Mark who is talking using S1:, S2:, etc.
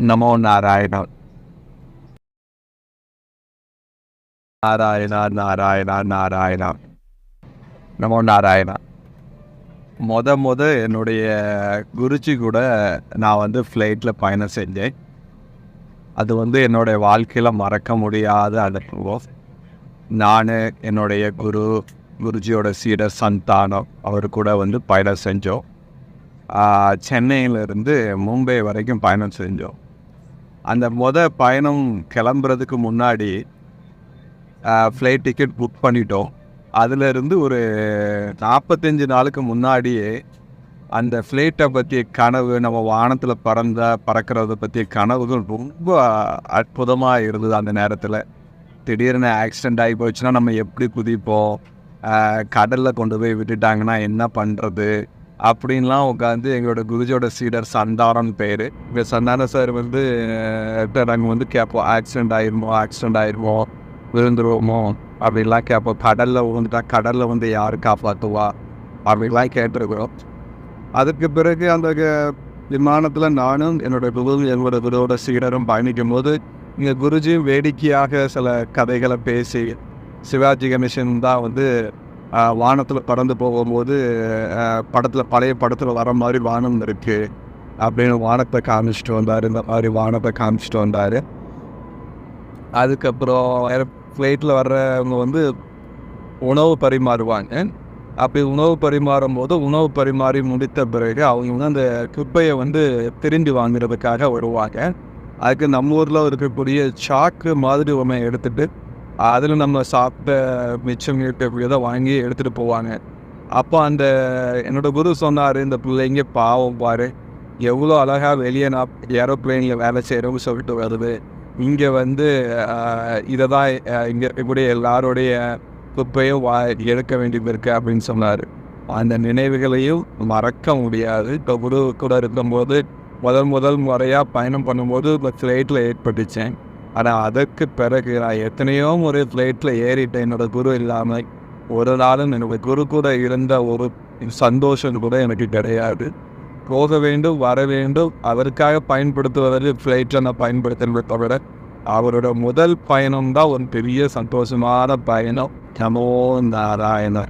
S1: நமோ நாராயணா. நாராயணா நாராயணா நாராயணா. நமோ நாராயணா. என்னுடைய குருஜி கூட நான் ஃப்ளைட்டில் பயணம் செஞ்சேன். அது என்னுடைய வாழ்க்கையில் மறக்க முடியாத அனுபவம். நான் என்னுடைய குருஜியோட சீடர் சந்தானம் அவர் கூட பயணம் செஞ்சோம். சென்னையிலிருந்து மும்பை வரைக்கும் பயணம் செஞ்சோம். அந்த பயணம் கிளம்புறதுக்கு முன்னாடி ஃப்ளைட் டிக்கெட் புக் பண்ணிட்டோம். அதிலிருந்து ஒரு 45 நாளுக்கு முன்னாடியே அந்த ஃப்ளைட்டை பற்றிய கனவு, நம்ம வானத்தில் பறக்கிறத பற்றிய கனவுகள் ரொம்ப அற்புதமாக இருந்தது. அந்த நேரத்தில் திடீர்னு ஆக்சிடெண்ட் ஆகி போச்சுன்னா நம்ம எப்படி குதிப்போம், கடலில் கொண்டு போய் விட்டுட்டாங்கன்னா என்ன பண்ணுறது அப்படின்லாம் உட்காந்து எங்களோட குருஜியோட சீடர் சந்தானம் பேர். இங்கே சந்தான சார் நாங்கள் கேட்போம், ஆக்சிடெண்ட் ஆயிருமோ விழுந்துருவோமோ அப்படின்லாம் கேட்போம். கடலில் விழுந்துட்டா கடலில் யார் காப்பாற்றுவா அப்படின்லாம் கேட்டிருக்கிறோம். அதுக்கு பிறகு அந்த விமானத்தில் நானும் என்னோட குருவோட சீடரும் பயணிக்கும் போது இங்கே குருஜியும் வேடிக்கையாக சில கதைகளை பேசி, சிவாஜி கணேசன் தான் வானத்தில் பறந்து போகும்போது பழைய படத்தில் வர மாதிரி வானம் இருக்குது அப்படின்னு வானத்தை காமிச்சிட்டு வந்தார். இந்த மாதிரி வானத்தை காமிச்சிட்டு வந்தார். அதுக்கப்புறம் ஃப்ளைட்டில் வர்றவங்க உணவு பரிமாறுவாங்க. அப்படி உணவு பரிமாறும் போது உணவு பரிமாறி முடித்த பிறகு அவங்க அந்த குப்பையை திரும்பி வாங்குறதுக்காக வருவாங்க. அதுக்கு நம்ம ஊரில் இருக்கக்கூடிய சாக்கு மாதிரி ஒன்று எடுத்துகிட்டு அதில் நம்ம சாப்பிட்ட மிச்சம் இருக்கக்கூடியதை வாங்கி எடுத்துகிட்டு போவாங்க. அப்போ என்னோட குரு சொன்னார், இந்த பிள்ளைங்க பாவம் பாரு, எவ்வளோ அழகாக வெளியே நான் ஏரோப்ளைனில் வேலை செய்கிறோம்னு சொல்லிட்டு வருது, இங்கே இதை தான் இங்கே இருக்கக்கூடிய எல்லாருடைய குப்பையும் எடுக்க வேண்டியது இருக்குது அப்படின்னு சொன்னார். அந்த நினைவுகளையும் மறக்க முடியாது. இப்போ குரு கூட இருக்கும்போது முதல் முறையாக பயணம் பண்ணும்போது இந்த ஃப்ளைட்டில் ஏற்பட்டுச்சேன். ஆனால் அதற்கு பிறகு நான் எத்தனையோ முறை ஃப்ளைட்டில் ஏறிட்டேன். என்னோட குரு இல்லாமல் ஒரு நாளும் என்னோட குரு கூட இருந்த ஒரு சந்தோஷம் கூட எனக்கு கிடையாது. போக வேண்டும், வர வேண்டும், அவருக்காக பயன்படுத்துவதற்கு ஃப்ளைட்டை நான் பயன்படுத்துகிறத தவிர அவரோட முதல் பயணம் தான் ஒரு பெரிய சந்தோஷமான பயணம். நமோ நாராயணா.